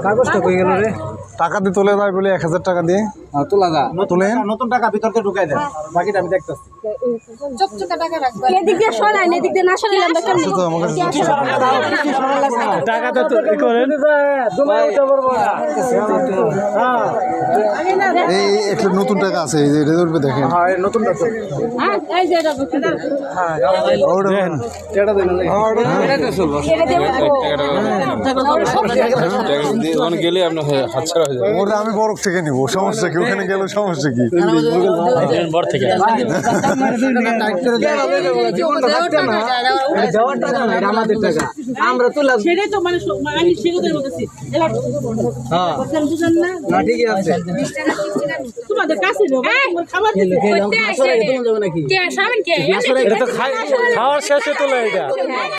কাগজটা কই গেল রে? টাকা দিয়ে তোলে ভাই বলে 1000 টাকা দিয়ে তোলা যা তোলেন নতুন টাকা ভিতরতে ঢুকাই দেন বাকিটা আমি দেখতাছি চকচকা টাকা রাখবা এদিক দিয়ে সরাই এদিক দিয়ে না সরাইলে আমরা কেমনে তো আমার কাছে টাকা তো করেন এই একটা নতুন টাকা আছে এই যে রেজল্টে দেখেন হ্যাঁ নতুন টাকা হ্যাঁ এই যে এটা বুঝতে হ্যাঁ ওটা দেন টাকা দেন এটা চলবো ওখানে গেলে আপনার হাতছাড়া হয়ে যাবে। ওটা আমি বরফ থেকে নিব সমস্যা কি ওখানে গেলে সমস্যা কি বড় থেকে যাওয়ার টাকা না এটা আমাদের টাকা আমরা তো সেটাই তো মানে আমি সেগুলোই বলতেছি হ্যাঁ বুঝেন না না ঠিকই আছে তোমাদের কাছে খাবার নাকি কে সামনে কে এটা তো খাওয়ার শেষে তোলা এটা